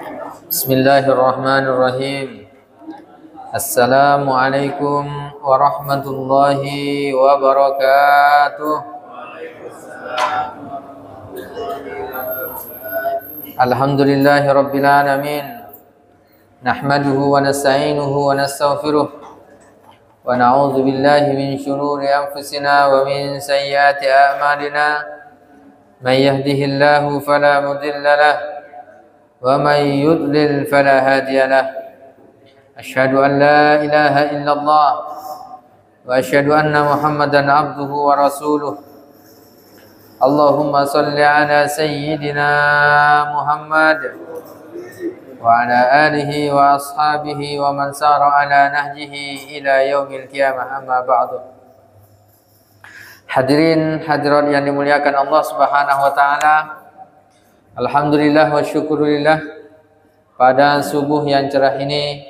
Bismillahirrahmanirrahim. Assalamualaikum warahmatullahi wabarakatuh. Alhamdulillahi rabbil alamin. Nahmaduhu wa nasta'inuhu wa nastaghfiruh. Wa na'udzu billahi min shururi anfusina wa min sayyiati a'malina. May yahdihillahu fala mudilla lahu ومن يضلل فلا هادي له أشهد أن لا إله إلا الله وأشهد أن محمدا عبده ورسوله اللهم صل على سيدنا محمد وعلى آله وأصحابه ومن سار على نهجه إلى يوم القيامة أما بعد. Hadirin hadirat yang dimuliakan Allah Subhanahu wa taala, alhamdulillah wa syukurillah, pada subuh yang cerah ini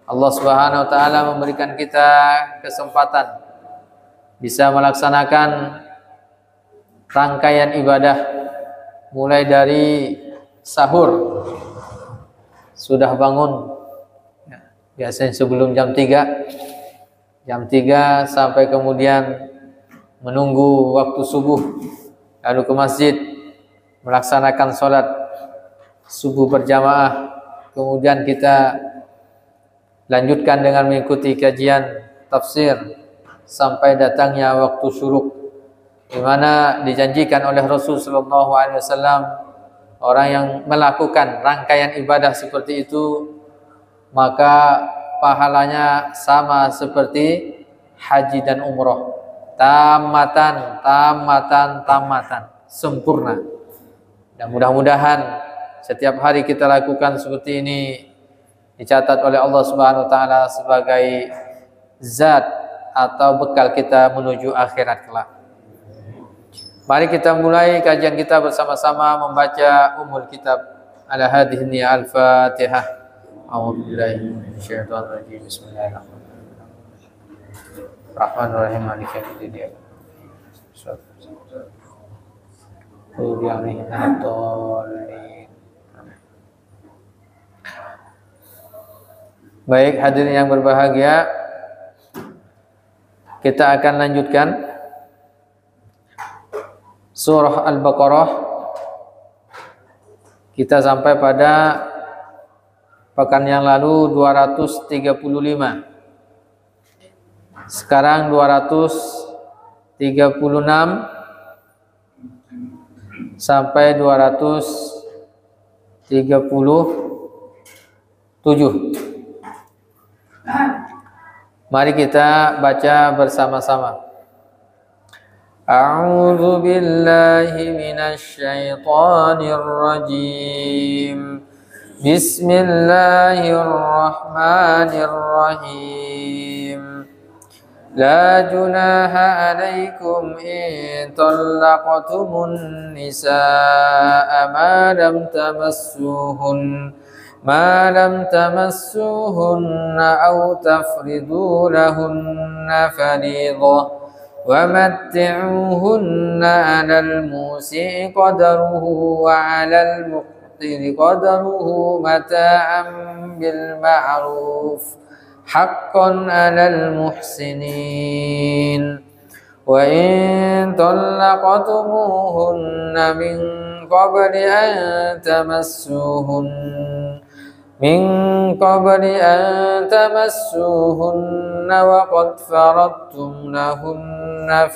Allah Subhanahu wa taala memberikan kita kesempatan bisa melaksanakan rangkaian ibadah mulai dari sahur, sudah bangun biasanya sebelum jam 3 sampai kemudian menunggu waktu subuh, lalu ke masjid melaksanakan sholat subuh berjamaah, kemudian kita lanjutkan dengan mengikuti kajian tafsir sampai datangnya waktu syuruk, di mana dijanjikan oleh Rasul sallallahu alaihi wasallam orang yang melakukan rangkaian ibadah seperti itu maka pahalanya sama seperti haji dan umroh, tamatan sempurna. Dan mudah-mudahan setiap hari kita lakukan seperti ini dicatat oleh Allah Subhanahu wa taala sebagai zat atau bekal kita menuju akhirat kelak. Mari kita mulai kajian kita bersama-sama membaca Ummul Kitab. Ala hadhihi al-Fatihah. A'udzubillahi minasyaitonir rajim. Bismillahirrahmanirrahim. Rahmanir-Rahim. Maliki yaumiddin. Baik, hadirin yang berbahagia, kita akan lanjutkan surah Al-Baqarah. Kita sampai pada pekan yang lalu 235. Sekarang 236 sampai 237. Mari kita baca bersama-sama. A'udzu billahi minasy syaithanir rajim. Bismillahirrahmanirrahim. La junaha alaikum in talaqtumun nisaa ma lam tamassuhunna aw tafridu lahunna fariidah wa matti'uhunna 'alal musii'i qadaruhu wa 'alal muqtiri qadaruhu mata'an bil ma'ruf haqqan 'alal muhsinin. Wa in talaqtumuhunna min qabli an tamassuhunna wa qad faradtum lahunna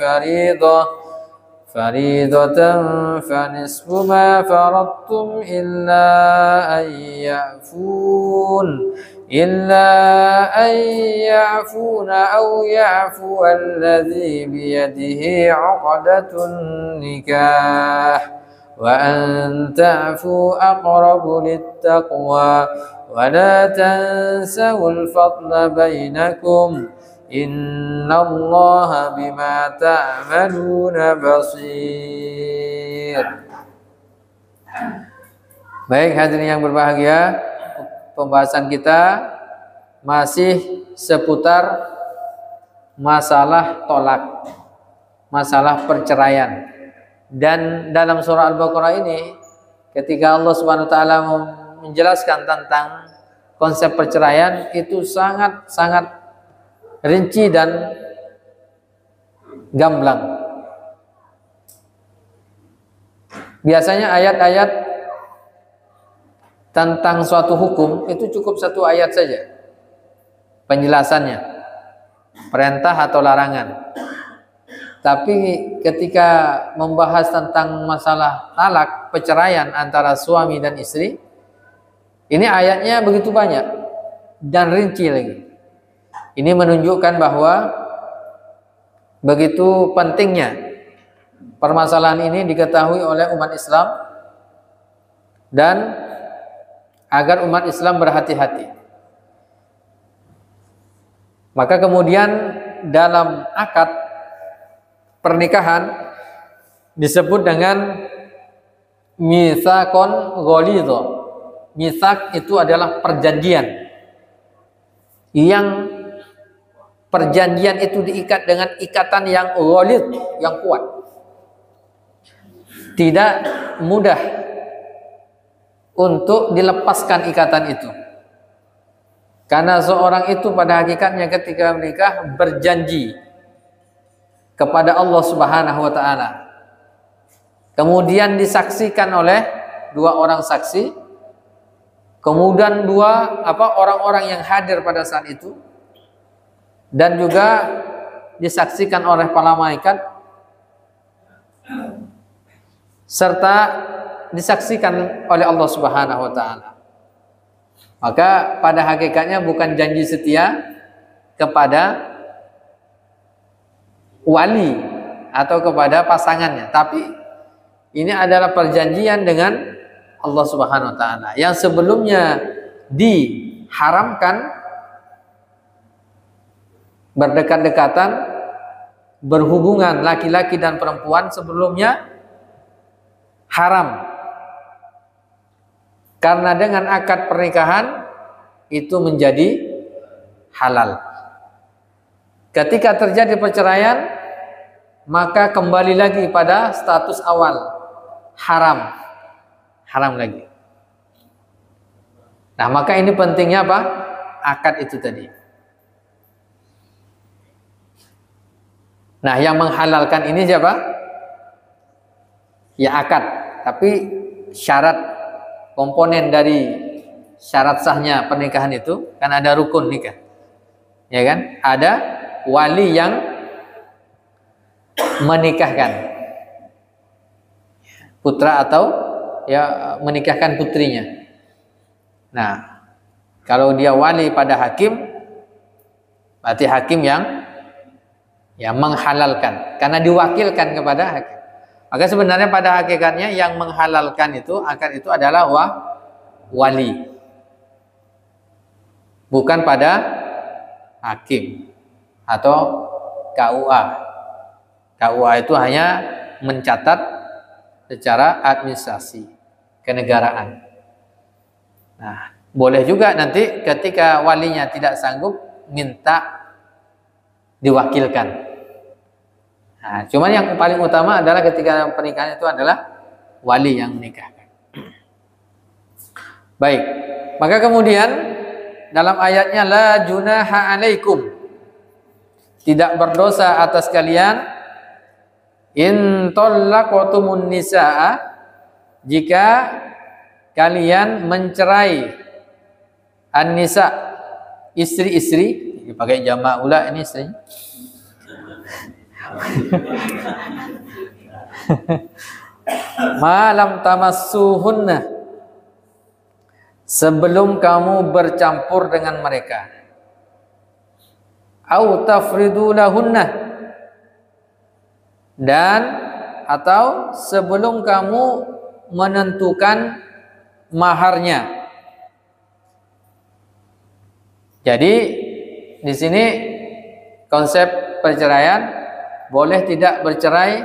faridatan fanisfu ma faradtum illa an ya'funa aw ya'fu alladhi biyadihi 'uqdatun nikah wa an ta'fu aqrabu littaqwa wa la tansawul fadla bainakum innallaha bima ta'maluna basir. Baik, hadirin yang berbahagia, pembahasan kita masih seputar masalah tolak, masalah perceraian. Dan dalam surah Al-Baqarah ini, ketika Allah Subhanahu wa taala menjelaskan tentang konsep perceraian itu sangat rinci dan gamblang. Biasanya ayat-ayat tentang suatu hukum itu cukup satu ayat saja penjelasannya, perintah atau larangan. Tapi ketika membahas tentang masalah talak, perceraian antara suami dan istri, ini ayatnya begitu banyak dan rinci lagi. Ini menunjukkan bahwa begitu pentingnya permasalahan ini diketahui oleh umat Islam dan agar umat Islam berhati-hati. Maka kemudian dalam akad pernikahan disebut dengan mitsaqon ghalidha. Mitsaq itu adalah perjanjian yang perjanjian itu diikat dengan ikatan yang ghalidh, yang kuat. Tidak mudah untuk dilepaskan ikatan itu. Karena seorang itu pada hakikatnya ketika menikah berjanji kepada Allah Subhanahu wa taala. Kemudian disaksikan oleh dua orang saksi. Kemudian orang-orang yang hadir pada saat itu dan juga disaksikan oleh para malaikat serta disaksikan oleh Allah Subhanahu wa taala. Maka pada hakikatnya bukan janji setia kepada wali atau kepada pasangannya, tapi ini adalah perjanjian dengan Allah Subhanahu wa taala yang sebelumnya diharamkan berdekat-dekatan, berhubungan laki-laki dan perempuan sebelumnya haram. Karena dengan akad pernikahan itu menjadi halal. Ketika terjadi perceraian, maka kembali lagi pada status awal, haram. Haram lagi. Nah, maka ini pentingnya apa? Akad itu tadi. Nah, yang menghalalkan ini siapa? Ya akad. Tapi syarat komponen dari syarat sahnya pernikahan itu kan ada rukun nikah. Ya kan? Ada wali yang menikahkan putra atau ya menikahkan putrinya. Nah, kalau dia wali pada hakim, berarti hakim yang menghalalkan karena diwakilkan kepada hakim. Maka sebenarnya pada hakikatnya yang menghalalkan itu akad itu adalah wali, bukan pada hakim atau KUA. KUA itu hanya mencatat secara administrasi kenegaraan. Nah, boleh juga nanti ketika walinya tidak sanggup minta diwakilkan. Nah, cuman yang paling utama adalah ketika pernikahan itu adalah wali yang menikahkan. Baik, maka kemudian dalam ayatnya la junaha alaikum, tidak berdosa atas kalian in tallaqtumun nisaa, jika kalian mencerai an-nisa, istri-istri, dipakai jamak ula ini istri. Malam tamassuhunna, sebelum kamu bercampur dengan mereka. Au tafridu lahunna, dan atau sebelum kamu menentukan maharnya. Jadi di sini konsep perceraian, boleh tidak bercerai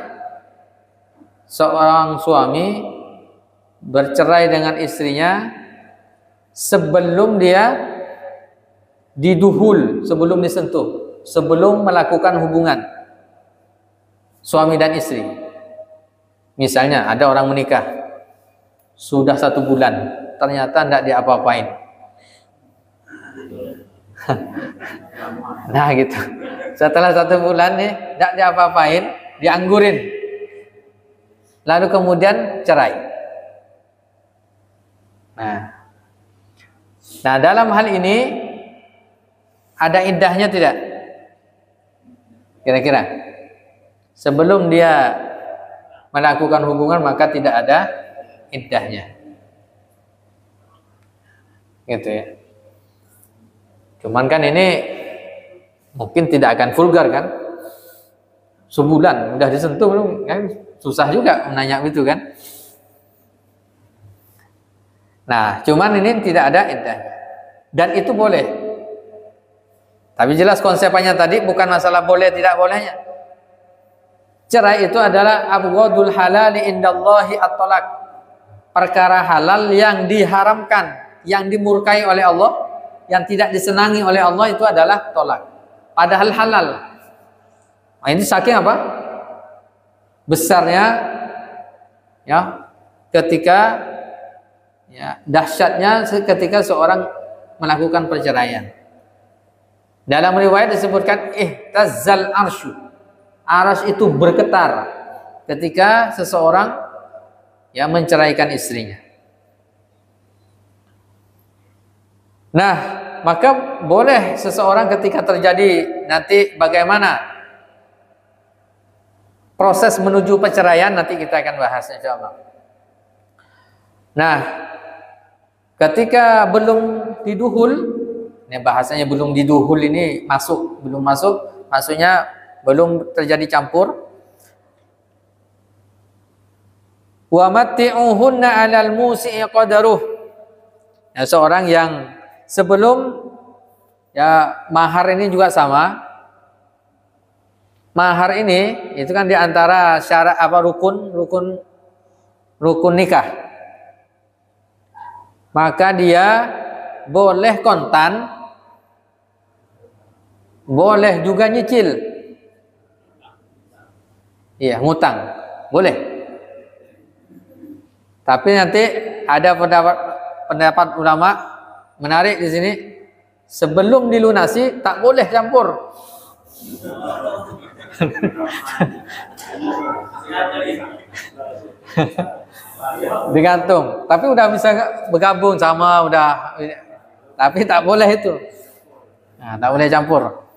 seorang suami bercerai dengan istrinya sebelum dia diduhul, sebelum disentuh, sebelum melakukan hubungan suami dan istri. Misalnya ada orang menikah sudah 1 bulan ternyata tidak diapa-apain. Nah gitu. Setelah 1 bulan nih tidak diapa-apain, dianggurin. Lalu kemudian cerai. Nah dalam hal ini ada iddahnya tidak? Kira-kira sebelum dia melakukan hubungan maka tidak ada iddahnya. Gitu ya. Cuman kan ini mungkin tidak akan vulgar kan? Sebulan udah disentuh belum? Kan susah juga menanya itu kan? Nah, cuman ini tidak ada iddahnya. Dan itu boleh. Tapi jelas konsepnya tadi bukan masalah boleh tidak bolehnya. Cerai itu adalah abghadul halali indallahi at-talaq. Perkara halal yang diharamkan, yang dimurkai oleh Allah, yang tidak disenangi oleh Allah itu adalah tolak. Padahal halal. Nah, ini saking apa? Besarnya ya ketika ya dahsyatnya ketika seorang melakukan perceraian. Dalam riwayat disebutkan ihtazzal arsyu. Arsy itu bergetar ketika seseorang ya menceraikan istrinya. Nah, maka boleh seseorang ketika terjadi nanti bagaimana proses menuju perceraian nanti kita akan bahas insyaallah. Nah, ketika belum diduhul, ini bahasanya belum diduhul ini belum masuk, maksudnya belum terjadi campur. Wa matti'uhunna 'alal musi'i qadaruh. Ya, seorang yang sebelum ya mahar ini juga sama. Mahar ini itu kan diantara syarat apa rukun nikah. Maka dia boleh kontan, boleh juga nyicil. Iya, ngutang, boleh. Tapi nanti ada pendapat ulama menarik di sini, sebelum dilunasi tak boleh campur. Digantung. Tapi udah bisa bergabung sama tapi tak boleh itu. Nah, tak boleh campur.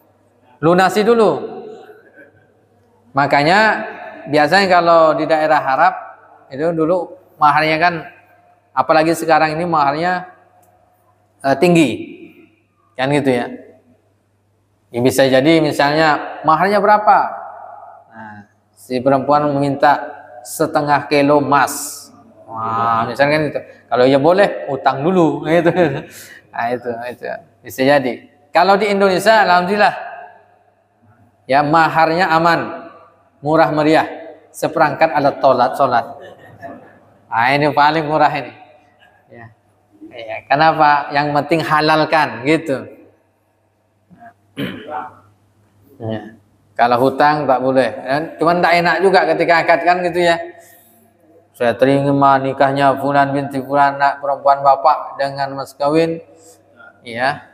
Lunasi dulu. Makanya biasanya kalau di daerah Arab itu dulu maharnya kan, apalagi sekarang ini maharnya tinggi, kan gitu ya. Ya bisa jadi misalnya maharnya berapa? Nah, si perempuan meminta 0,5 kilo emas. Wah, misalnya kan itu. Kalau ya boleh utang dulu, gitu. Nah, itu bisa jadi. Kalau di Indonesia, alhamdulillah, ya maharnya aman, murah meriah, seperangkat alat sholat. Nah, ini paling murah ini. Ya. Ya, kenapa? Yang penting halalkan, gitu. Ya. Kalau hutang tak boleh. Cuman tak enak juga ketika akad kan gitu ya. Saya terima nikahnya fulan binti fulan, anak perempuan bapak dengan mas kawin, ya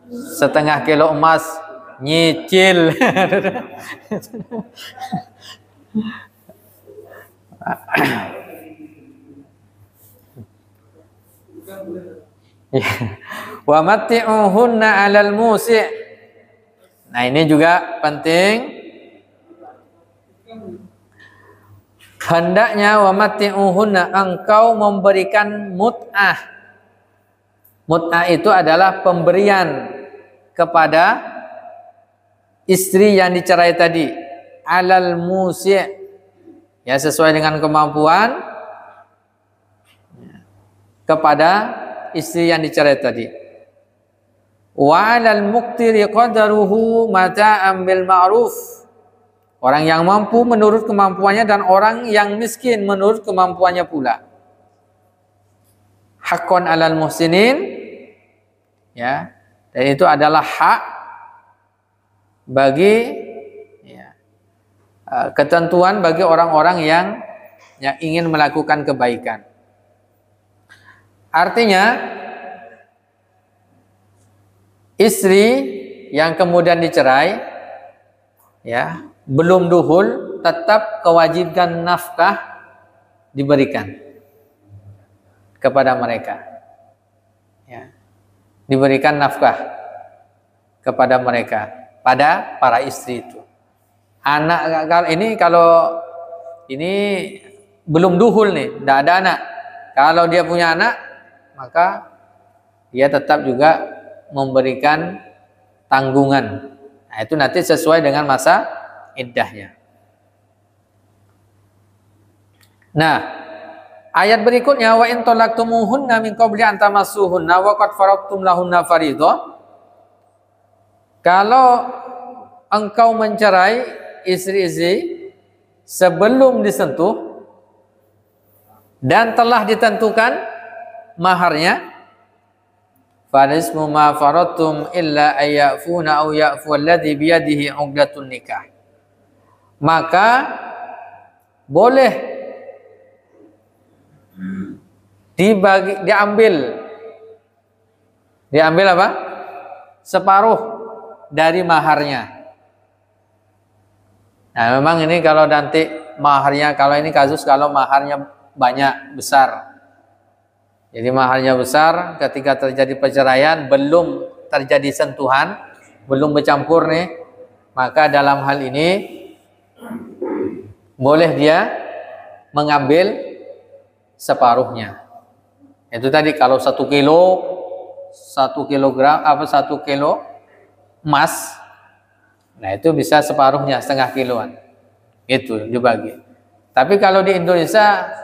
0,5 kilo emas nyicil. Wa matti'uhunna 'alal musi'. Nah, ini juga penting. Hendaknya wa matti'uhunna, engkau memberikan mut'ah. Mut'ah itu adalah pemberian kepada istri yang dicerai tadi. 'Alal musi', ya sesuai dengan kemampuan kepada istri yang dicerai tadi. Wa 'alal muqtiri qadaruhu mata'an bil ma'ruf. Orang yang mampu menurut kemampuannya dan orang yang miskin menurut kemampuannya pula. Haqqan 'alal muhsinin, ya. Dan itu adalah hak bagi ya, ketentuan bagi orang-orang yang ingin melakukan kebaikan. Artinya istri yang kemudian dicerai, ya, belum duhul, tetap kewajiban nafkah diberikan kepada mereka. Ya, diberikan nafkah kepada mereka, pada para istri itu. Anak kalau ini belum duhul nih, tidak ada anak. Kalau dia punya anak, maka dia tetap juga memberikan tanggungan. Nah, itu nanti sesuai dengan masa iddahnya. Nah, ayat berikutnya, wa in talaqtumuhunna min qabli an tamassuhunna wa qad faradtum lahunna fariidhah. Kalau engkau mencerai istri-istri sebelum disentuh dan telah ditentukan maharnya, fanismu ma faradtum illa ayyafuna aw ya'fu alladhi biyadihi 'uqdatun nikah. Maka boleh diambil apa? Separuh dari maharnya. Nah, memang ini kalau nanti maharnya, kalau ini kasus kalau maharnya banyak, besar. Jadi maharnya besar, ketika terjadi perceraian, belum terjadi sentuhan, belum bercampur nih, maka dalam hal ini boleh dia mengambil separuhnya. Itu tadi kalau 1 kilo emas, nah itu bisa separuhnya, setengah kiloan. Itu dibagi. Tapi kalau di Indonesia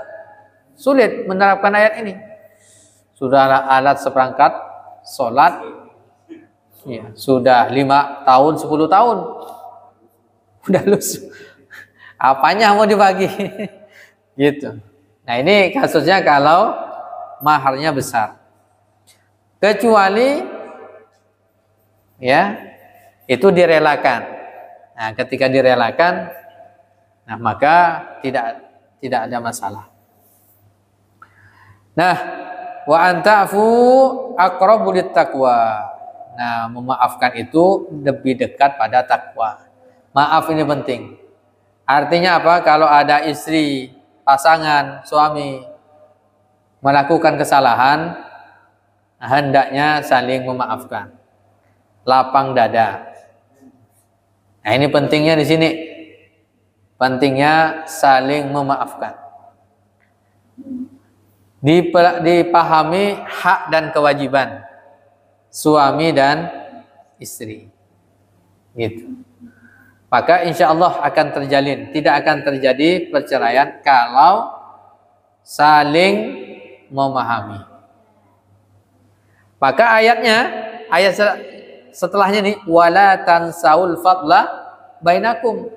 sulit menerapkan ayat ini. Sudah alat seperangkat sholat, ya, sudah 5 tahun, 10 tahun, udah lusuh. Apanya mau dibagi? Gitu. Nah, ini kasusnya kalau maharnya besar. Kecuali, ya, itu direlakan. Nah, ketika direlakan, nah maka tidak ada masalah. Nah, wa anta'fu aqrabu littaqwa. Nah, memaafkan itu lebih dekat pada takwa. Maaf ini penting. Artinya apa? Kalau ada istri, pasangan, suami melakukan kesalahan, hendaknya saling memaafkan. Lapang dada. Nah, ini pentingnya di sini. Pentingnya saling memaafkan. Dipahami hak dan kewajiban suami dan istri. Gitu. Maka insya Allah akan terjalin, tidak akan terjadi perceraian kalau saling memahami. Maka ayat setelahnya nih, wala tansaul fadla bainakum.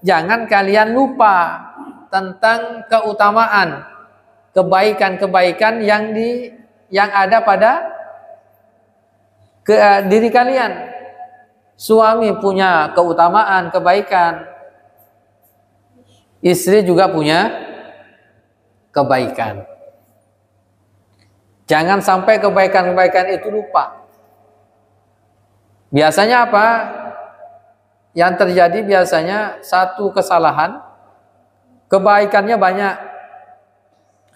Jangan kalian lupa tentang keutamaan, kebaikan-kebaikan yang ada pada diri kalian. Suami punya keutamaan, kebaikan. Istri juga punya kebaikan. Jangan sampai kebaikan-kebaikan itu lupa. Biasanya apa? Yang terjadi biasanya satu kesalahan, kebaikannya banyak.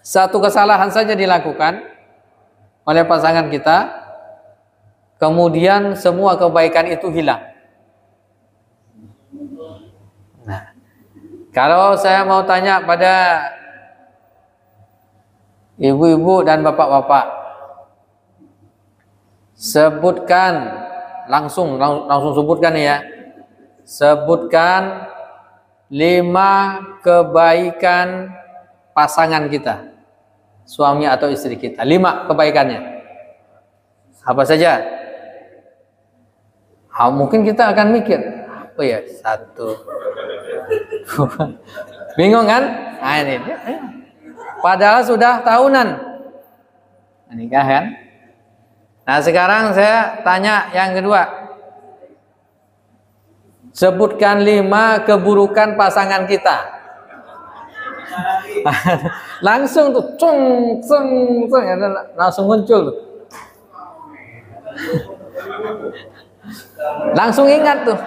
Satu kesalahan saja dilakukan oleh pasangan kita, kemudian semua kebaikan itu hilang. Nah, kalau saya mau tanya pada ibu-ibu dan bapak-bapak, sebutkan langsung sebutkan ya. Sebutkan 5 kebaikan pasangan kita, suami atau istri kita. 5 kebaikannya. Apa saja? Mungkin kita akan mikir, apa ya? 1. Bingung kan? Nah, ini. Padahal sudah tahunan nikah kan? Nah, sekarang saya tanya yang kedua. Sebutkan 5 keburukan pasangan kita. Langsung tuh, cung, cung, cung, ya, langsung muncul tuh. Langsung ingat tuh.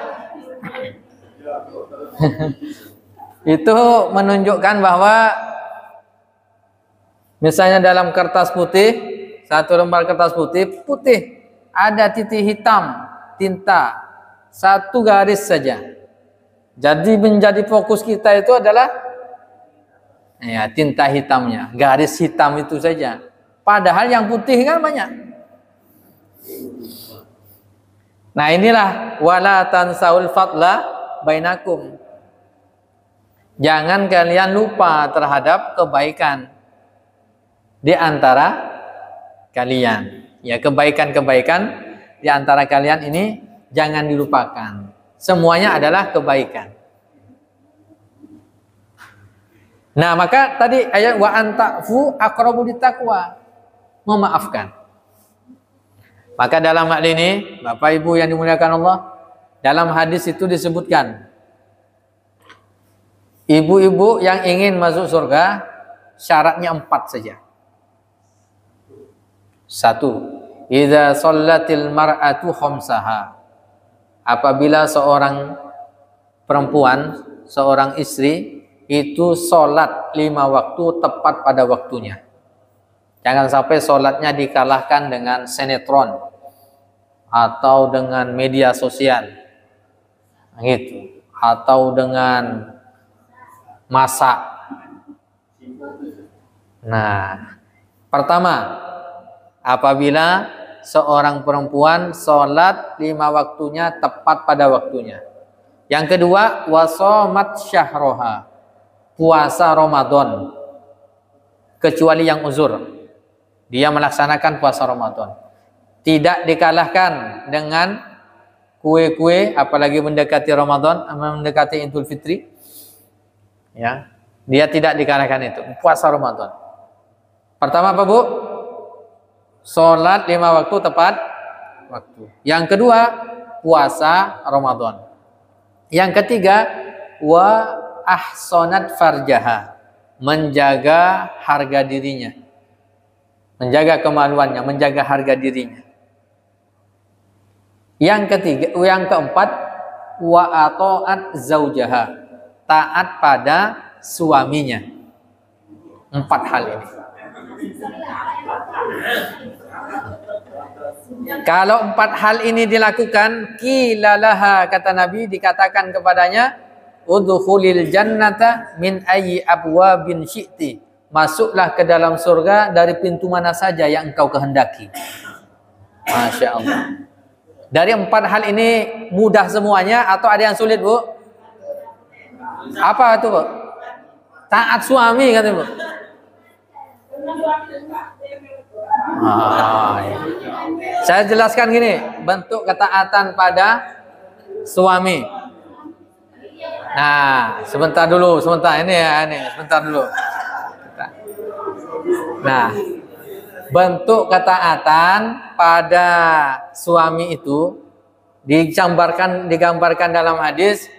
Itu menunjukkan bahwa misalnya dalam kertas putih, satu lembar kertas putih, ada titik hitam, tinta, satu garis saja. Jadi menjadi fokus kita itu adalah ya, tinta hitamnya, garis hitam itu saja. Padahal yang putih kan banyak. Nah inilah wala tansaul fadla bainakum. Jangan kalian lupa terhadap kebaikan di antara kalian. Ya, kebaikan-kebaikan di antara kalian ini jangan dilupakan. Semuanya adalah kebaikan. Nah, maka tadi ayat wa anta'fu aqrabu littaqwa, memaafkan. Maka dalam hal ini, Bapak Ibu yang dimuliakan Allah, dalam hadis itu disebutkan ibu-ibu yang ingin masuk surga syaratnya 4 saja. 1. Idza shallatil mar'atu khamsaha. Apabila seorang perempuan, seorang istri itu sholat 5 waktu tepat pada waktunya. Jangan sampai sholatnya dikalahkan dengan sinetron atau dengan media sosial, gitu, atau dengan masak. Nah, pertama, apabila seorang perempuan sholat 5 waktunya tepat pada waktunya. Yang kedua, wasomat syahroha, puasa Ramadan, kecuali yang uzur, dia melaksanakan puasa Ramadan. Tidak dikalahkan dengan kue-kue, apalagi mendekati Ramadan, mendekati Idul Fitri. Ya, dia tidak dikalahkan itu, puasa Ramadan. Pertama apa, Bu? Sholat 5 waktu tepat waktu. Yang kedua, puasa Ramadan. Yang ketiga, wa ahsanat farjaha, menjaga harga dirinya, menjaga kemaluannya, menjaga harga dirinya. Yang keempat, wa ata'at zaujaha, taat pada suaminya. 4 hal ini. Kalau 4 hal ini dilakukan, qilalaha, kata Nabi, dikatakan kepadanya, udkhulil jannata min ayyi abwabin syi'ti, masuklah ke dalam surga dari pintu mana saja yang engkau kehendaki. Masya Allah. Dari 4 hal ini mudah semuanya atau ada yang sulit, Bu? Apa itu, Bu? Taat suami, kata Bu. Ya. Saya jelaskan gini, bentuk ketaatan pada suami. Nah, sebentar dulu, sebentar ini ya, ini sebentar dulu. Nah, bentuk ketaatan pada suami itu digambarkan dalam hadis,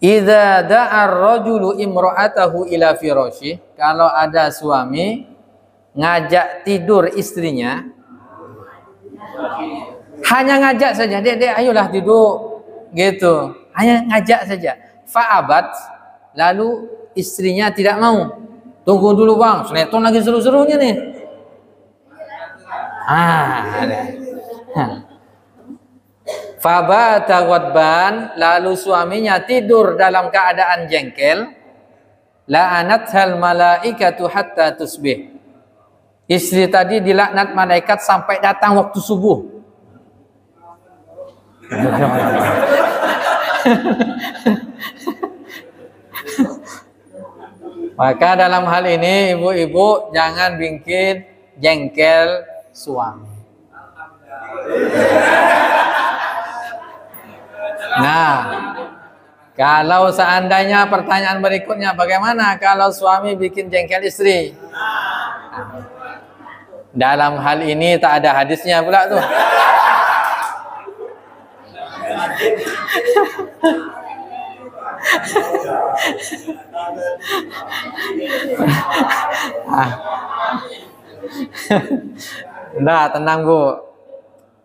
idza da'ar rajulu imra'atahu ila firashi, kalau ada suami ngajak tidur istrinya, hanya ngajak saja, dek ayolah tidur, gitu, hanya ngajak saja, fa'abat, lalu istrinya tidak mau, tunggu dulu bang, sinetron lagi seru-serunya nih. Fabata ghadban, lalu suaminya tidur dalam keadaan jengkel, la'anathal malaikatu hatta tusbih, istri tadi dilaknat malaikat sampai datang waktu subuh. Maka dalam hal ini ibu-ibu jangan bikin jengkel suami. Nah, kalau seandainya pertanyaan berikutnya, bagaimana kalau suami bikin jengkel istri? Dalam hal ini tak ada hadisnya pula tuh. Nah, tenang Bu.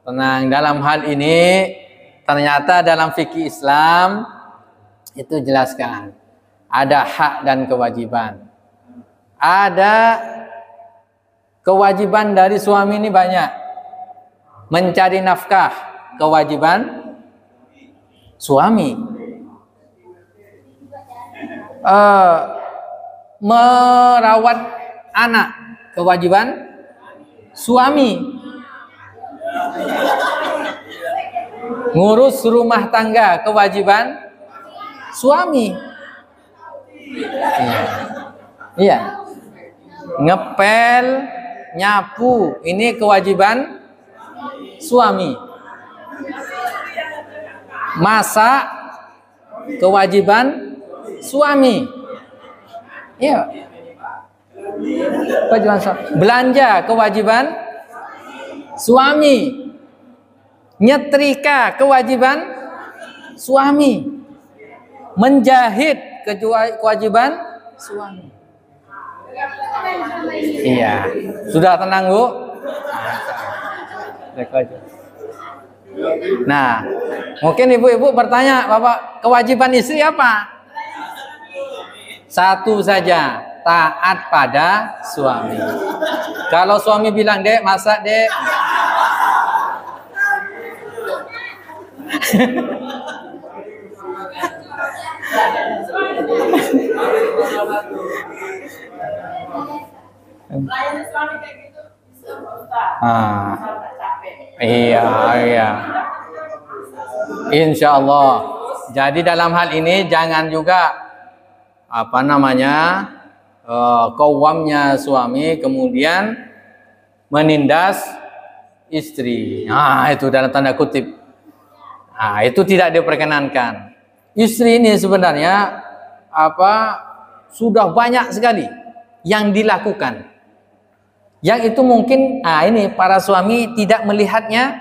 Tenang, dalam hal ini ternyata dalam fikih Islam itu jelaskan ada hak dan kewajiban. Ada kewajiban dari suami ini banyak. Mencari nafkah, kewajiban suami. Merawat anak, kewajiban suami. Ngurus rumah tangga, kewajiban suami. Iya. Ngepel, nyapu, ini kewajiban suami. Masak, kewajiban suami. Iya. Kewajiban suami. Belanja, kewajiban suami. Nyetrika, kewajiban suami. Menjahit, kewajiban suami. Iya. Sudah tenang Bu? Nah, mungkin ibu-ibu bertanya, Bapak, kewajiban istri apa? Satu saja, taat pada suami. Kalau suami bilang, Dek, masak, Dek. Iya. Insya Allah. Jadi dalam hal ini jangan juga qawwamnya suami kemudian menindas istri. Nah, itu dalam tanda kutip. Nah, itu tidak diperkenankan. Istri ini sebenarnya sudah banyak sekali yang dilakukan. Yang itu mungkin ini para suami tidak melihatnya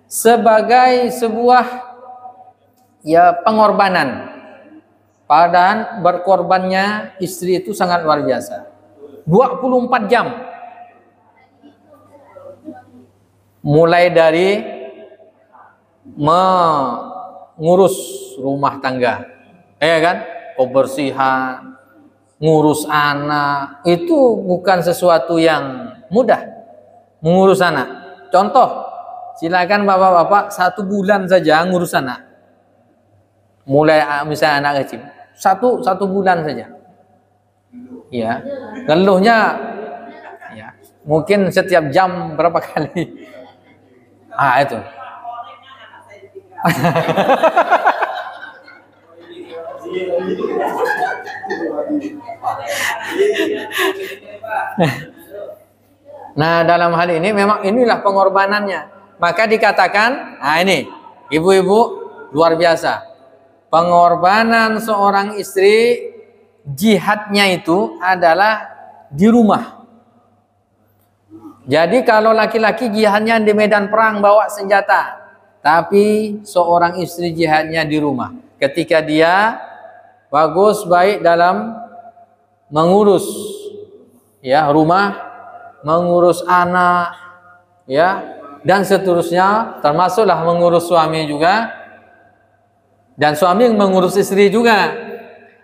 sebagai sebuah pengorbanan. Padahal berkorbannya istri itu sangat luar biasa. 24 jam. Mulai dari mengurus rumah tangga. Kan? Kebersihan, ngurus anak, itu bukan sesuatu yang mudah. Mengurus anak. Contoh, silakan bapak-bapak 1 bulan saja ngurus anak. Mulai misalnya anak kecil, satu bulan saja. Ya, ngeluhnya ya mungkin setiap jam berapa kali. Itu. Nah, dalam hal ini memang inilah pengorbanannya. Maka dikatakan, ini ibu-ibu luar biasa. Pengorbanan seorang istri, jihadnya itu adalah di rumah. Jadi kalau laki-laki jihadnya di medan perang bawa senjata, tapi seorang istri jihadnya di rumah. Ketika dia baik dalam mengurus rumah, mengurus anak, dan seterusnya, termasuklah mengurus suami juga. Dan suami mengurus istri juga.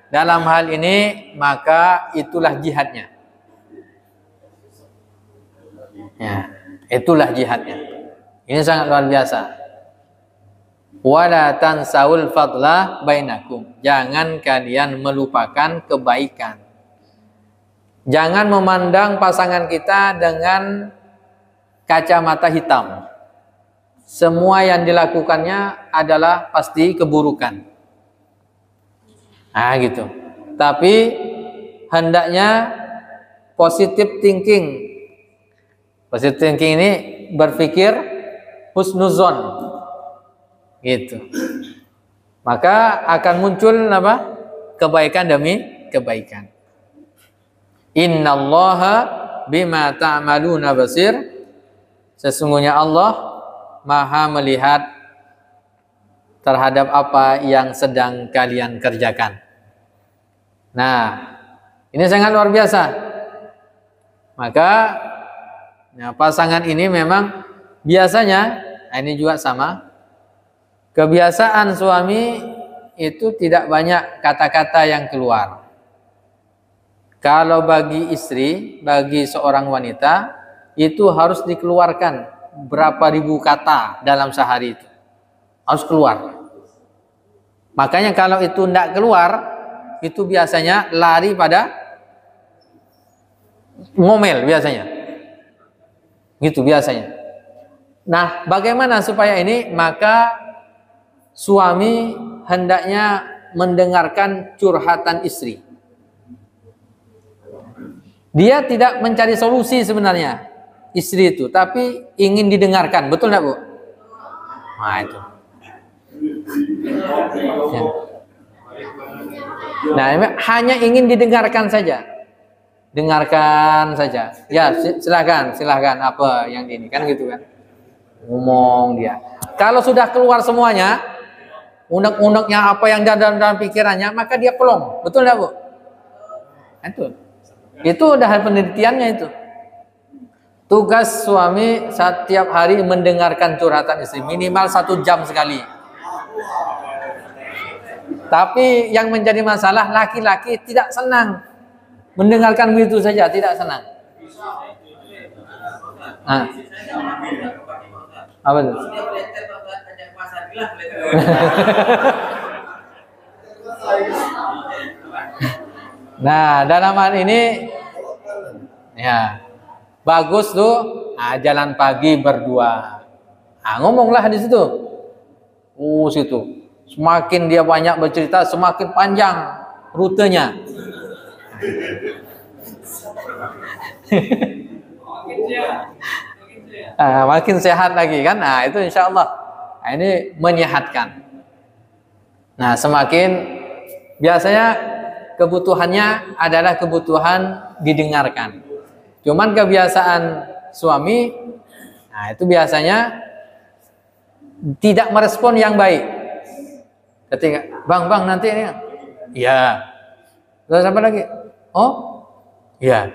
Dalam hal ini, maka itulah jihadnya. Ya, itulah jihadnya. Ini sangat luar biasa. Wala tansaul fadla bainakum. Jangan kalian melupakan kebaikan. Jangan memandang pasangan kita dengan kacamata hitam. Semua yang dilakukannya adalah pasti keburukan. Gitu. Tapi hendaknya positive thinking. Positive thinking ini berpikir husnuzon. Gitu. Maka akan muncul kebaikan demi kebaikan. Innallaha bima ta'maluna basir. Sesungguhnya Allah Maha melihat terhadap apa yang sedang kalian kerjakan. Nah, ini sangat luar biasa. Maka pasangan ini memang biasanya, ini juga sama. Kebiasaan suami itu tidak banyak kata-kata yang keluar. Kalau bagi istri, bagi seorang wanita, itu harus dikeluarkan berapa ribu kata dalam sehari itu. Harus keluar. Makanya kalau itu tidak keluar, itu biasanya lari pada ngomel biasanya. Gitu biasanya. Nah, bagaimana supaya ini? Maka suami hendaknya mendengarkan curhatan istri. Dia tidak mencari solusi sebenarnya istri itu, tapi ingin didengarkan. Betul enggak, Bu? Nah, itu. Ya. Nah, hanya ingin didengarkan saja. Dengarkan saja. Ya, silakan apa yang ini kan gitu kan. Ngomong dia. Kalau sudah keluar semuanya, unek-uneknya apa yang dalam pikirannya, maka dia pelong. Betul enggak, Bu? Itu udah penelitiannya itu. Tugas suami setiap hari mendengarkan curhatan istri minimal 1 jam sekali. Tapi yang menjadi masalah laki-laki tidak senang mendengarkan begitu saja, tidak senang. Nah, apa itu? Nah, dalam hal ini ya bagus tuh, jalan pagi berdua. Ngomonglah di situ. Situ. Semakin dia banyak bercerita, semakin panjang rutenya. Makin sehat lagi kan? Nah, itu insya Allah. Ini menyehatkan. Nah, semakin biasanya kebutuhannya adalah kebutuhan didengarkan. Cuman kebiasaan suami, itu biasanya tidak merespon yang baik. Ketika, bang nanti ini, ya. Terus apa lagi? Oh, ya.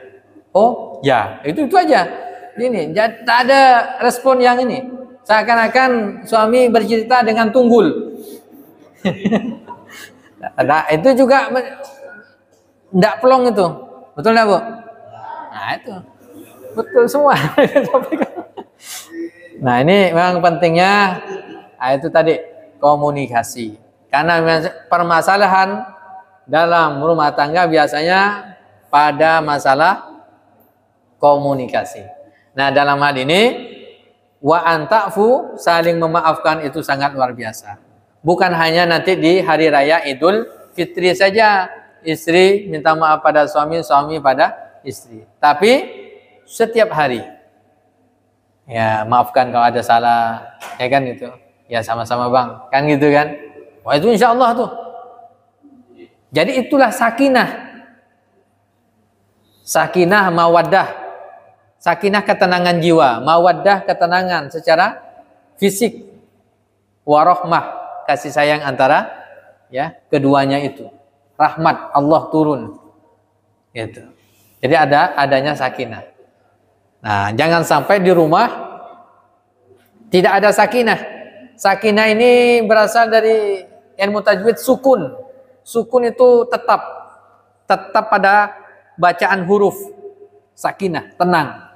Oh, ya. Itu aja. Ini, tak ada respon yang ini. Seakan-akan suami bercerita dengan tunggul. Nah, itu juga tidak pelong itu. Betul enggak, Bu? Nah, itu. Betul semua. Nah, ini memang pentingnya itu tadi komunikasi. Karena permasalahan dalam rumah tangga biasanya pada masalah komunikasi. Nah, dalam hal ini wa anta'fu, saling memaafkan itu sangat luar biasa. Bukan hanya nanti di hari raya Idul Fitri saja istri minta maaf pada suami, suami pada istri. Tapi setiap hari. Ya, maafkan kalau ada salah, ya kan gitu. Ya sama-sama bang, kan gitu kan. Wah, itu insya Allah tuh. Jadi itulah sakinah. Sakinah mawaddah. Sakinah ketenangan jiwa, mawaddah ketenangan secara fisik. Warohmah, kasih sayang antara ya keduanya itu. Rahmat Allah turun. Gitu. Jadi adanya sakinah. Nah, jangan sampai di rumah tidak ada sakinah. Sakinah ini berasal dari ilmu tajwid sukun. Sukun itu tetap pada bacaan huruf. Sakinah, tenang.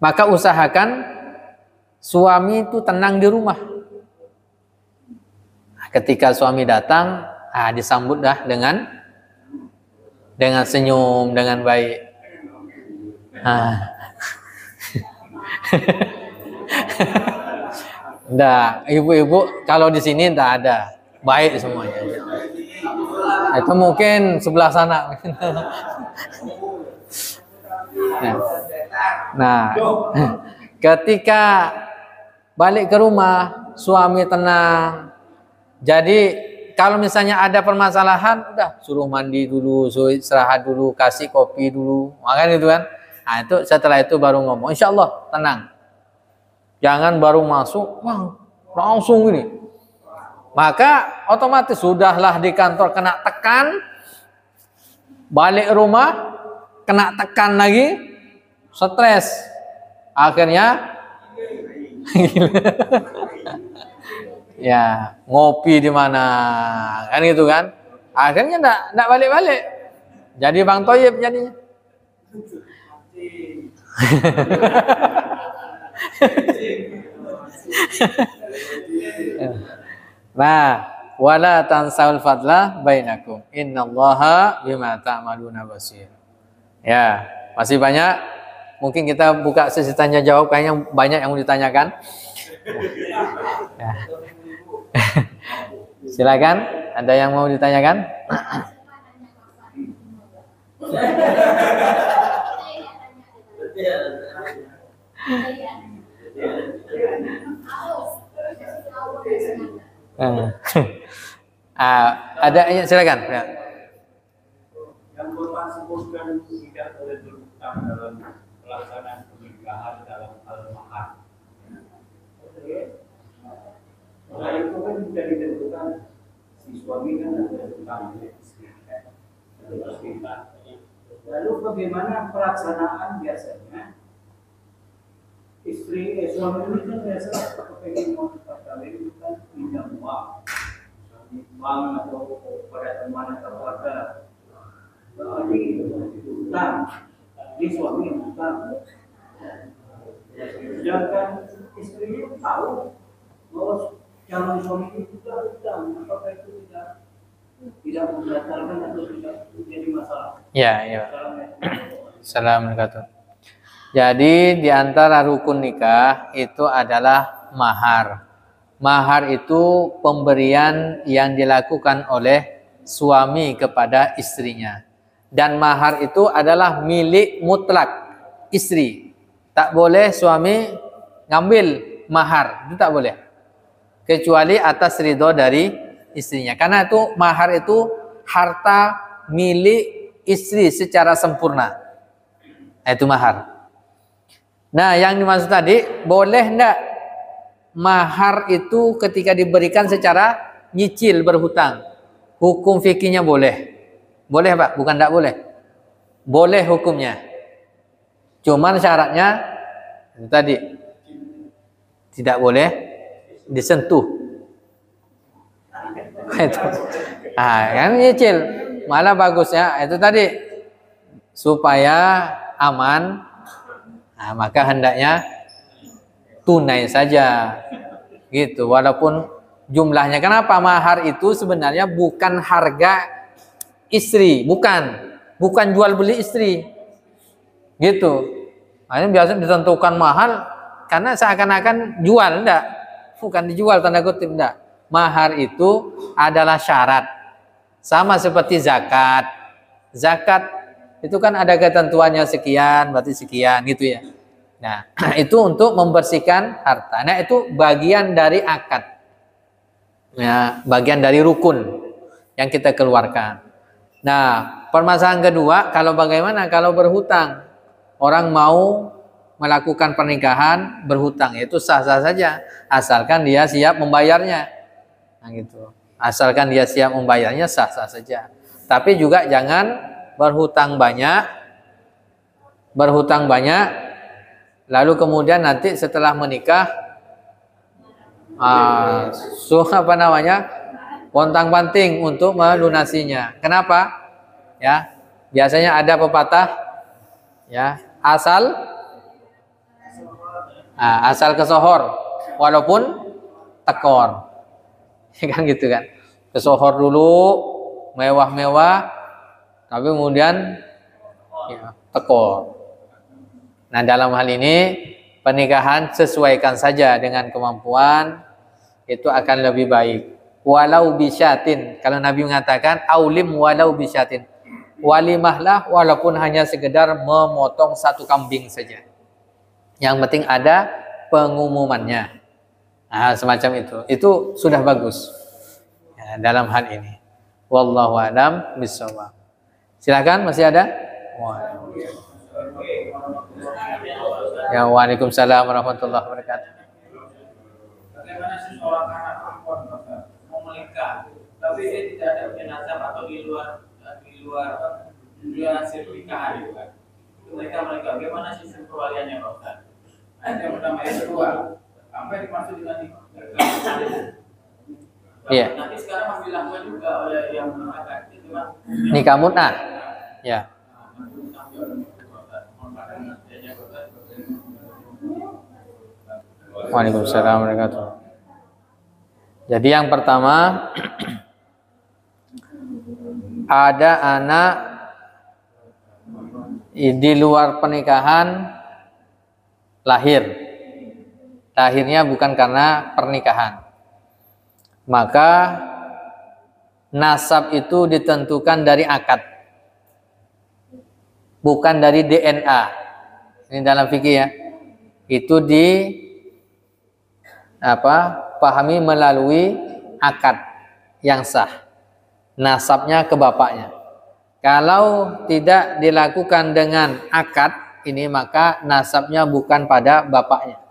Maka usahakan suami itu tenang di rumah. Ketika suami datang, disambut dah dengan senyum, dengan baik. Nggak, ibu-ibu kalau di sini nggak ada, baik semuanya. Itu mungkin sebelah sana. Nah, ketika balik ke rumah, suami tenang. Jadi kalau misalnya ada permasalahan, udah suruh mandi dulu, suruh istirahat dulu, kasih kopi dulu, makan itu kan. Nah, itu setelah itu baru ngomong. Insya Allah tenang. Jangan baru masuk, langsung gini. Maka otomatis sudahlah di kantor kena tekan, Balik rumah kena tekan lagi, stres. Akhirnya ya ngopi di mana kan gitu kan. Akhirnya enggak balik-balik. Jadi Bang Toyib jadinya. Nah, wala tansaul fadla bainakum. Innallaha bima ta'maluna basir. Ya, masih banyak. Mungkin kita buka sesi tanya jawab, kayaknya banyak yang mau ditanyakan. Ya. Silakan, ada yang mau ditanyakan? Ada, silakan. Ya. Yang Bapak sebutkan tidak boleh berhutang dalam pelaksanaan pernikahan dalam hal mahar. Nah itu kan sudah ditentukan si suami kan ada hutang istri. Lalu bagaimana pelaksanaan biasanya? Suami ini kan biasa kepengen mau tetap kawin itu kan pinjam uang, di bank atau pada teman atau keluarga. Jadi hutang, ini suami yang hutang. Sedangkan istrinya tahu bahwa calon suami itu juga hutang, apakah itu tidak membatalkan atau tidak menjadi masalah? Ya. Assalamualaikum. Jadi di antara rukun nikah itu adalah mahar. Mahar itu pemberian yang dilakukan oleh suami kepada istrinya. Dan mahar itu adalah milik mutlak istri. Tak boleh suami ngambil mahar, itu tak boleh. Kecuali atas ridho dari istrinya. Karena itu mahar itu harta milik istri secara sempurna. Itu mahar. Nah, yang dimaksud tadi, boleh enggak mahar itu ketika diberikan secara nyicil berhutang? Hukum fikihnya boleh. Boleh, Pak, bukan enggak boleh. Boleh hukumnya. Cuman syaratnya itu tadi tidak boleh disentuh. Itu. Kan nyicil. Malah bagusnya itu tadi supaya aman. Nah, maka hendaknya tunai saja gitu, walaupun jumlahnya. Kenapa? Mahar itu sebenarnya bukan harga istri, bukan jual beli istri gitu. Makanya biasa ditentukan mahal karena seakan-akan jual, enggak, bukan dijual tanda kutip, enggak. Mahar itu adalah syarat, sama seperti zakat. Zakat itu kan ada ketentuannya sekian, berarti sekian gitu ya. Nah, itu untuk membersihkan harta. Nah, itu bagian dari akad. Ya, bagian dari rukun yang kita keluarkan. Nah, permasalahan kedua, kalau bagaimana kalau berhutang? Orang mau melakukan pernikahan berhutang, itu sah-sah saja asalkan dia siap membayarnya. Nah, gitu. Asalkan dia siap membayarnya sah-sah saja. Tapi juga jangan berhutang banyak, lalu kemudian nanti setelah menikah, pontang-panting untuk melunasinya. Kenapa? Ya, biasanya ada pepatah, ya, asal kesohor, walaupun tekor, kan gitu kan? Kesohor dulu, mewah-mewah. Tapi kemudian ya, tekor. Nah, dalam hal ini pernikahan sesuaikan saja dengan kemampuan, itu akan lebih baik. Walau bisyatin, kalau Nabi mengatakan aulim walau bisyatin, walimahlah walaupun hanya sekedar memotong satu kambing saja. Yang penting ada pengumumannya. Nah, semacam itu sudah bagus ya, dalam hal ini. Wallahu a'lam bishawab. Silakan, masih ada? Ya, waalaikumsalam warahmatullahi wabarakatuh. Bagaimana seseorang anak perempuan mau menikah, tapi dia tidak ada jenazah atau di luar Dia hasil pernikahan itu kan. Mereka bagaimana sistem perwaliannya Pak Ustaz? Yang pertama, yang kedua, sampai dimaksud dengan Iya. nanti sekarang masih dilakukan juga oleh yang mengatakan itu kan. Nikah mut'ah. Ya. Waalaikumsalam warahmatullahi wabarakatuh. Jadi yang pertama, ada anak di luar pernikahan lahir. Lahirnya bukan karena pernikahan. Maka nasab itu ditentukan dari akad, bukan dari DNA. Ini dalam fikih ya. Itu pahami melalui akad yang sah. Nasabnya ke bapaknya. Kalau tidak dilakukan dengan akad ini, maka nasabnya bukan pada bapaknya.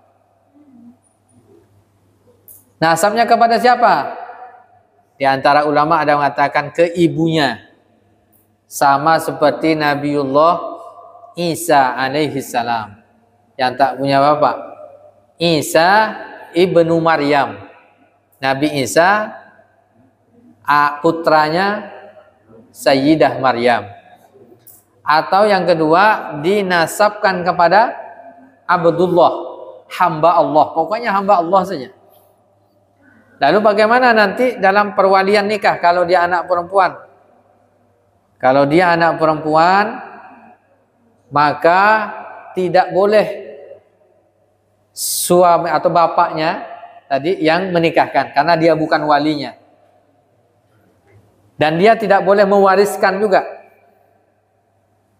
Nasabnya kepada siapa? Di antara ulama ada yang mengatakan ke ibunya. Sama seperti Nabiullah Isa alaihi salam yang tak punya bapak. Isa ibnu Maryam. Nabi Isa putranya Sayyidah Maryam. Atau yang kedua, dinasabkan kepada Abdullah, hamba Allah. Pokoknya hamba Allah saja. Lalu bagaimana nanti dalam perwalian nikah kalau dia anak perempuan? Kalau dia anak perempuan, maka tidak boleh suami atau bapaknya tadi yang menikahkan, karena dia bukan walinya. Dan dia tidak boleh mewariskan juga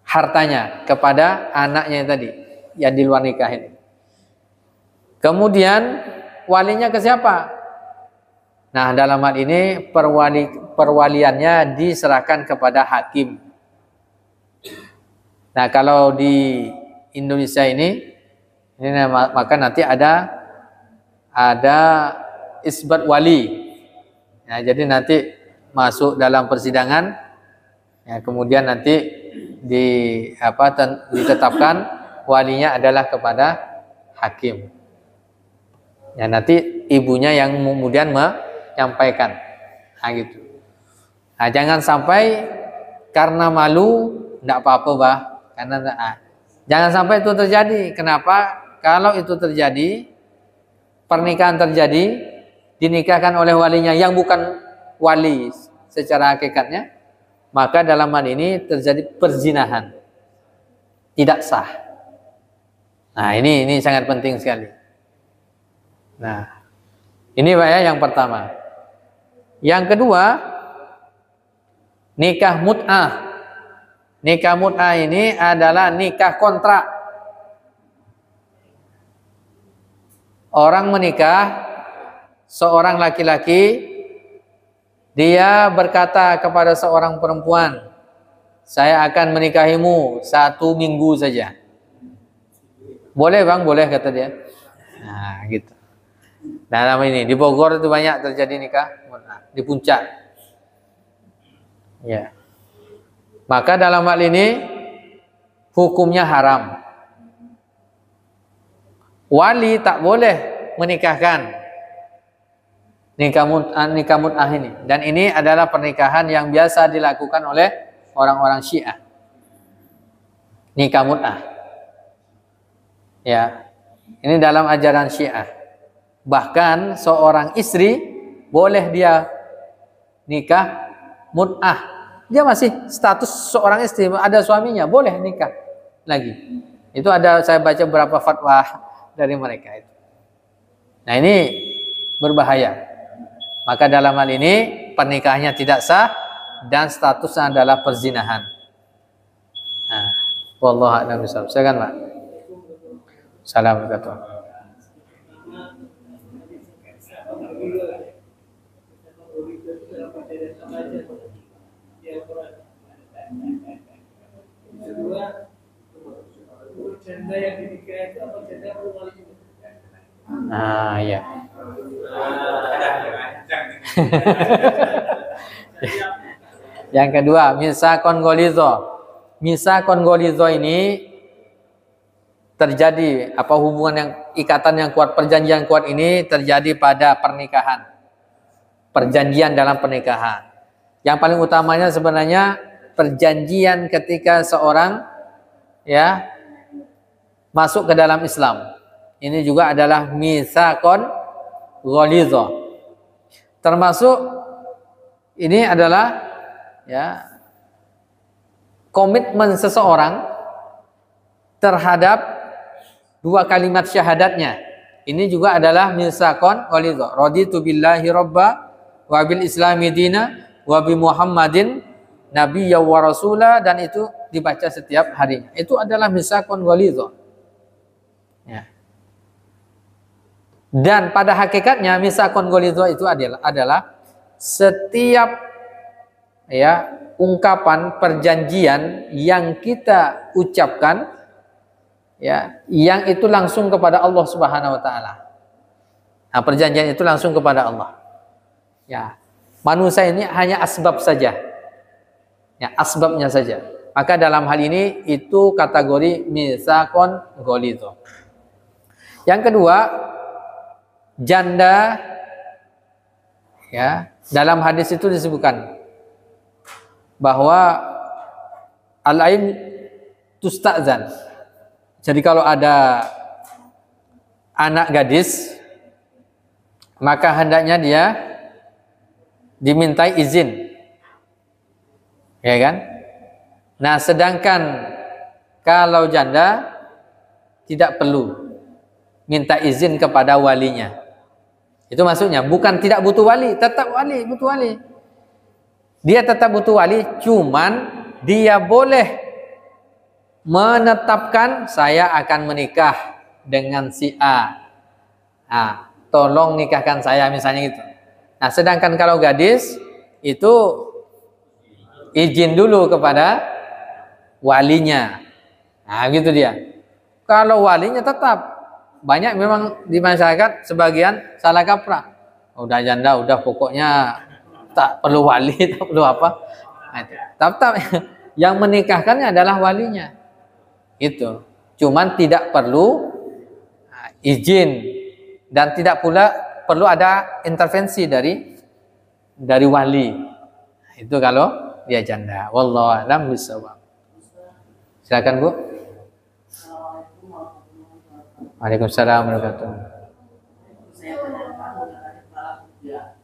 hartanya kepada anaknya tadi yang di luar nikah ini. Kemudian walinya ke siapa? Nah, dalam hal ini perwaliannya diserahkan kepada hakim. Nah, kalau di Indonesia ini maka nanti ada isbat wali. Nah, jadi nanti masuk dalam persidangan, ya, kemudian nanti ditetapkan walinya adalah kepada hakim. Ya, nanti ibunya yang kemudian menyampaikan. Nah, gitu. Nah, jangan sampai karena malu enggak apa-apa, Bah. Jangan sampai itu terjadi. Kenapa? Kalau itu terjadi, pernikahan terjadi, dinikahkan oleh walinya yang bukan wali secara hakikatnya, maka dalam hal ini terjadi perzinahan, tidak sah. Nah, ini sangat penting sekali. Nah, ini Pak ya yang pertama. Yang kedua, nikah mut'ah. Nikah mut'ah ini adalah nikah kontrak. Orang menikah, seorang laki-laki, dia berkata kepada seorang perempuan, saya akan menikahimu 1 minggu saja. Boleh Bang? Boleh, kata dia. Nah, gitu. Nah, ini di Bogor itu banyak terjadi nikah di puncak. Ya. Maka dalam hal ini hukumnya haram. Wali tak boleh menikahkan nikah mut'ah ini. Dan ini adalah pernikahan yang biasa dilakukan oleh orang-orang Syiah. Nikah mut'ah. Ya. Ini dalam ajaran Syiah. Bahkan seorang istri boleh dia nikah mut'ah. Dia masih status seorang istri, ada suaminya, boleh nikah lagi. Itu ada, saya baca beberapa fatwa dari mereka itu. Nah, ini berbahaya. Maka dalam hal ini pernikahannya tidak sah dan statusnya adalah perzinahan. Nah, wallahu a'lam bishawab. Silakan, Pak. Assalamualaikum. Nah, ya. Yang kedua, misakon golizo. misakon ghalidha ini terjadi hubungan yang ikatan yang kuat, perjanjian kuat ini terjadi pada pernikahan. Perjanjian dalam pernikahan. Yang paling utamanya sebenarnya perjanjian ketika seorang ya masuk ke dalam Islam. Ini juga adalah misakon ghalidha. Termasuk ini adalah ya komitmen seseorang terhadap dua kalimat syahadatnya. Ini juga adalah misakon ghalidha. Raditu billahi robba wa bil islami dina wa bi Muhammadin nabiyya wa rasula, dan itu dibaca setiap harinya. Itu adalah misakon ghalidha. Ya. Dan pada hakikatnya misakon ghalidha itu adalah setiap ya ungkapan perjanjian yang kita ucapkan ya yang itu langsung kepada Allah Subhanahu wa taala. Nah, perjanjian itu langsung kepada Allah. Ya. Manusia ini hanya asbab saja. Ya, asbabnya saja. Maka dalam hal ini itu kategori misakon ghalidha. Yang kedua, janda ya, dalam hadis itu disebutkan bahwa al-aim tusta'zan. Jadi kalau ada anak gadis, maka hendaknya dia dimintai izin. Ya kan? Nah, sedangkan kalau janda tidak perlu minta izin kepada walinya. Itu maksudnya, bukan tidak butuh wali, tetap wali, butuh wali. Dia tetap butuh wali, cuman dia boleh menetapkan saya akan menikah dengan si A. Nah, tolong nikahkan saya misalnya gitu. Nah, sedangkan kalau gadis itu izin dulu kepada walinya. Nah, gitu dia. Kalau walinya tetap banyak memang di masyarakat sebagian salah kaprah. Udah janda, udah pokoknya tak perlu wali, tak perlu apa. Nah, itu. Tetap yang menikahkannya adalah walinya. Itu. Cuman tidak perlu izin dan tidak pula perlu ada intervensi dari wali. Itu kalau dia janda. Wallahu a'lam bishawab. Silakan Bu. Waalaikumsalam warahmatullahi wabarakatuh. Saya tanyakan mengenai talak hujah.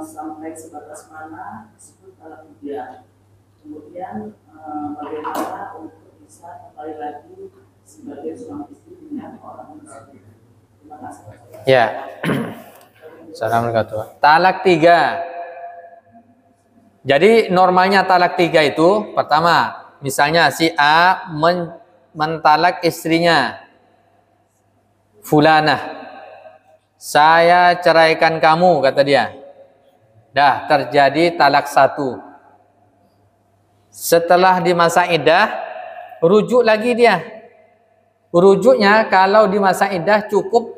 Sampai sebatas mana disebut talak hujah. Kemudian bagaimana untuk bisa kembali lagi sebagai suami istri dengan orang tersebut. Terima kasih. Ya. Assalamualaikum. Talak 3. Jadi normalnya talak 3 itu pertama, misalnya si A mentalak istrinya. Fulanah, saya ceraikan kamu, kata dia. Dah terjadi talak 1. Setelah di masa iddah, rujuk lagi dia. Rujuknya kalau di masa iddah cukup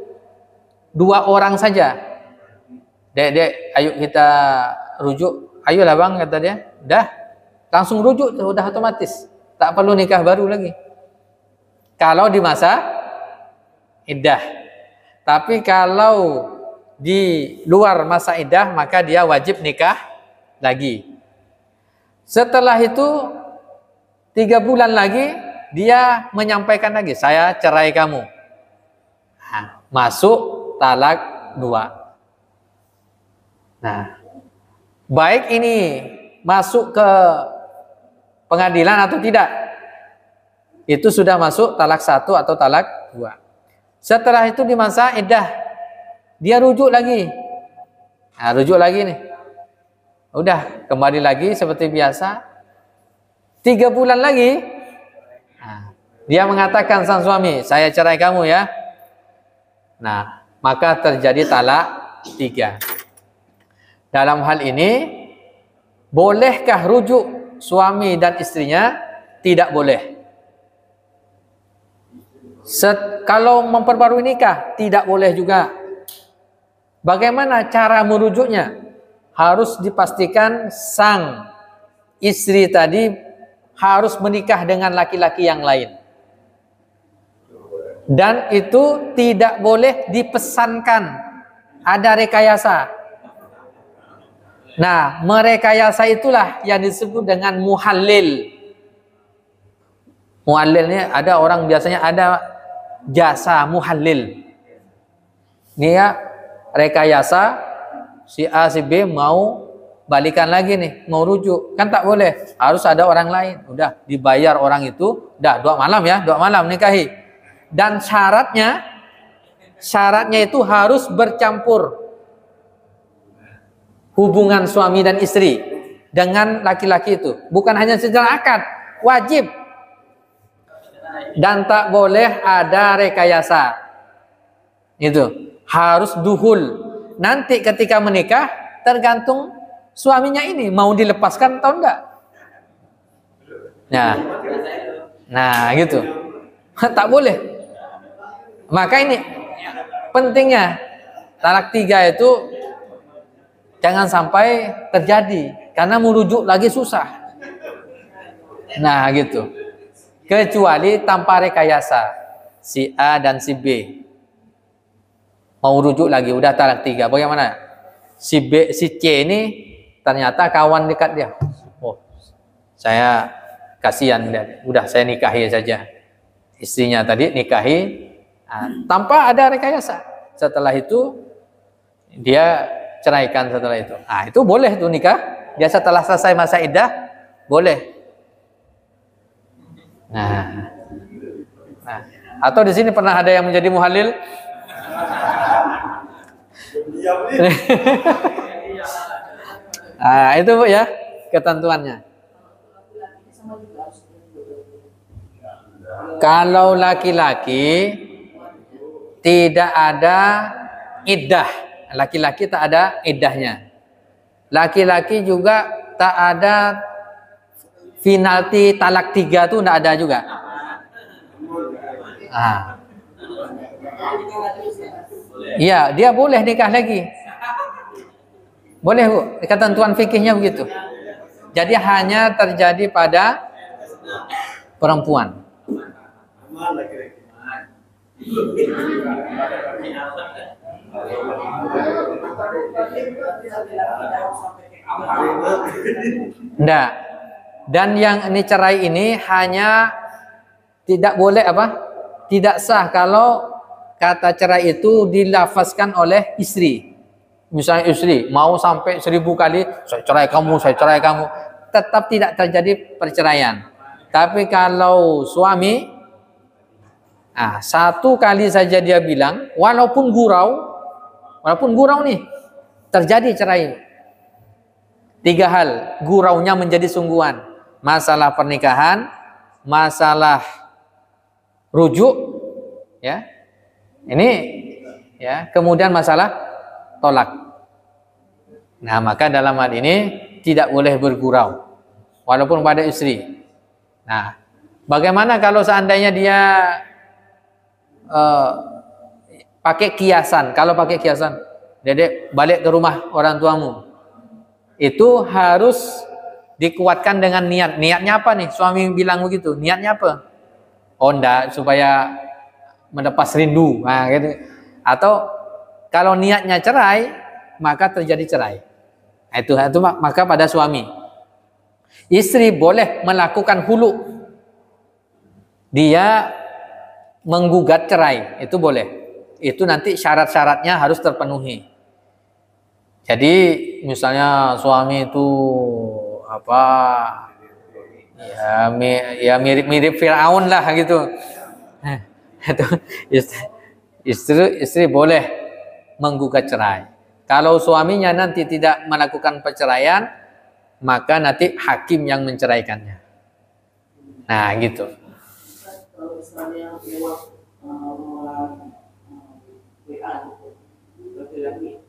2 orang saja. Dek, ayo kita rujuk. Ayolah bang, kata dia. Dah, langsung rujuk, sudah otomatis. Tak perlu nikah baru lagi. Kalau di masa iddah. Tapi kalau di luar masa iddah, maka dia wajib nikah lagi. Setelah itu 3 bulan lagi dia menyampaikan lagi, saya cerai kamu. Nah, masuk talak 2. Nah, baik ini masuk ke pengadilan atau tidak, itu sudah masuk talak 1 atau talak 2. Setelah itu di masa iddah dia rujuk lagi. Nah, rujuk lagi nih. Udah kembali lagi seperti biasa. 3 bulan lagi. Nah, dia mengatakan sang suami, saya cerai kamu ya. Nah, maka terjadi talak 3. Dalam hal ini, bolehkah rujuk suami dan istrinya? Tidak boleh. Kalau memperbarui nikah, tidak boleh juga. Bagaimana cara merujuknya? Harus dipastikan sang istri tadi harus menikah dengan laki-laki yang lain. Dan itu tidak boleh dipesankan, ada rekayasa. Nah, merekayasa itulah yang disebut dengan muhallil. Muhallilnya ada orang biasanya ada jasa muhallil. Ini ya rekayasa si A si B mau balikan lagi nih, mau rujuk. Kan tak boleh, harus ada orang lain. Udah dibayar orang itu, udah 2 malam ya, 2 malam nikahi. Dan syaratnya itu harus bercampur hubungan suami dan istri dengan laki-laki itu. Bukan hanya secara akad, wajib. Dan tak boleh ada rekayasa. Itu harus duhul. Nanti ketika menikah tergantung suaminya ini mau dilepaskan atau enggak. Nah gitu. Tak boleh. Maka ini pentingnya talak 3 itu jangan sampai terjadi, karena merujuk lagi susah. Nah gitu. Kecuali tanpa rekayasa, si A dan si B mau rujuk lagi, udah talak 3. Bagaimana? Si B, si C ini ternyata kawan dekat dia. Oh, saya kasihan dia. Udah saya nikahi saja. Istrinya tadi nikahi tanpa ada rekayasa. Setelah itu dia ceraikan setelah itu. Itu boleh tuh nikah. Dia setelah selesai masa iddah boleh. Nah, atau di sini pernah ada yang menjadi muhalil? Itu Bu ya ketentuannya. Kalau laki-laki tidak ada iddah, laki-laki tak ada iddahnya. Laki-laki juga tak ada penalti talak 3 tuh enggak ada juga. Iya, dia boleh nikah lagi. Boleh Bu, ketentuan fikihnya begitu. Jadi hanya terjadi pada perempuan. Nah, dan yang ini cerai ini hanya tidak boleh tidak sah kalau kata cerai itu dilafazkan oleh istri. Misalnya istri mau sampai 1000 kali saya cerai kamu, tetap tidak terjadi perceraian. Tapi kalau suami satu kali saja dia bilang, walaupun gurau nih terjadi cerai. 3 hal, guraunya menjadi sungguhan. Masalah pernikahan, masalah rujuk, ya. Ini ya, kemudian masalah tolak. Nah, maka dalam hal ini tidak boleh bergurau walaupun pada istri. Nah, bagaimana kalau seandainya dia pakai kiasan? Kalau pakai kiasan, Dedek balik ke rumah orang tuamu. Itu harus dikuatkan dengan niat. Niatnya apa nih? Suami bilang begitu. Niatnya apa? Oh, enggak, supaya melepas rindu. Nah, gitu. Atau kalau niatnya cerai, maka terjadi cerai. Itu maka pada suami. Istri boleh melakukan hulu. Dia menggugat cerai, itu boleh. Itu nanti syarat-syaratnya harus terpenuhi. Jadi misalnya suami itu ya mirip Firaun lah gitu. Itu istri boleh menggugat cerai. Kalau suaminya nanti tidak melakukan perceraian, maka nanti hakim yang menceraikannya. Nah, gitu. Kalau misalnya lewat WA gitu, laki-laki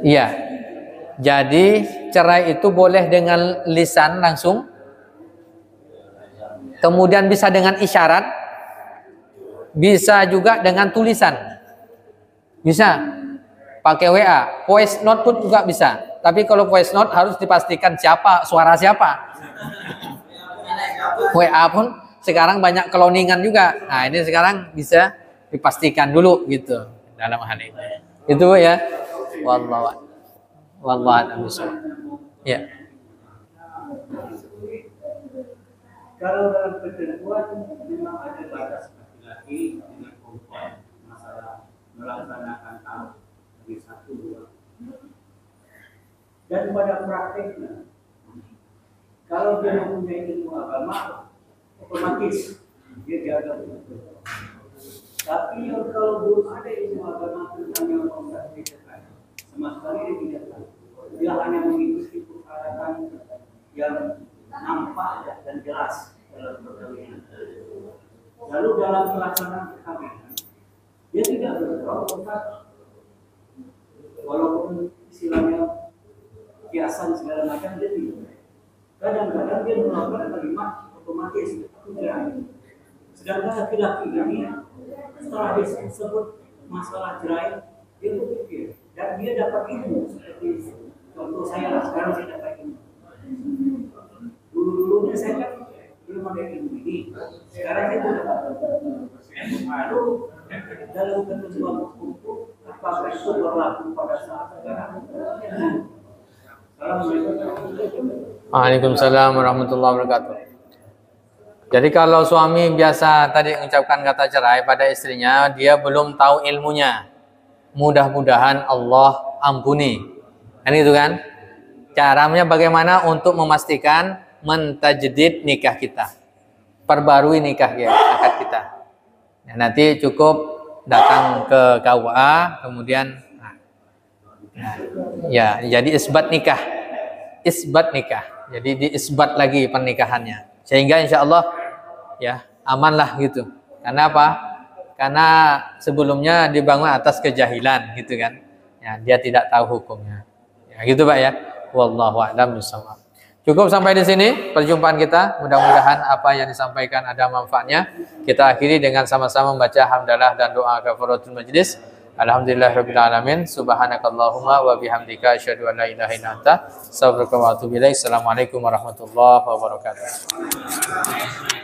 iya. Jadi cerai itu boleh dengan lisan langsung. Kemudian bisa dengan isyarat. Bisa juga dengan tulisan. Bisa pakai WA, voice note pun juga bisa. Tapi kalau voice note harus dipastikan suara siapa. WA pun sekarang banyak cloningan juga. Nah, ini sekarang bisa dipastikan dulu gitu dalam hal ini. Itu ya. Wallahu a'lam bishawab. Ya. Kalau dalam ketentuan memang ada batas laki-laki dengan perempuan masalah melaksanakan tahu dari 1, 2. Dan pada prakteknya, kalau dia mempunyai ilmu agama, otomatis dia jaga betul. Tapi kalau belum ada ilmu agama tentang yang mau dikatakan, sama sekali dia tidak tahu. Dia hanya mengikuti persyaratan yang nampak dan jelas dalam perkawinan. Lalu dalam pelaksanaan perkawinan, dia tidak bertahu walaupun istilahnya kiasan segala macam dia tidak. Kadang-kadang dia melakukan kalimat otomatis, sedangkan laki-laki ini setelah disebut masalah cerai, dia berpikir dan dia dapat ilmu seperti contoh saya sekarang saya dapat ilmu. Dulu-dulunya saya kan belum ada ilmu ini, sekarang saya sudah dapat. Lalu dalam ketentuan hukum apakah itu berlaku pada saat sekarang? Waalaikumsalam warahmatullahi wabarakatuh. Jadi kalau suami biasa tadi mengucapkan kata cerai pada istrinya, dia belum tahu ilmunya. Mudah-mudahan Allah ampuni. Kan itu kan? Caranya bagaimana untuk memastikan mentajdid nikah kita. Perbarui nikah akad kita. Nah, nanti cukup datang ke KUA, kemudian ya, jadi isbat nikah. Isbat nikah. Jadi diisbat lagi pernikahannya. Sehingga insya Allah ya amanlah gitu. Karena apa? Karena sebelumnya dibangun atas kejahilan gitu kan. Ya, dia tidak tahu hukumnya. Ya, gitu Pak ya. Wallahu a'lam bishawab. Cukup sampai di sini perjumpaan kita. Mudah-mudahan apa yang disampaikan ada manfaatnya. Kita akhiri dengan sama-sama membaca hamdalah dan doa kafaratul majlis. Alhamdulillahirabbil alamin. Subhanakallahumma wa bihamdika asyhadu an la ilaha illa anta astaghfiruka wa atubu ilaik. Assalamualaikum warahmatullahi wabarakatuh.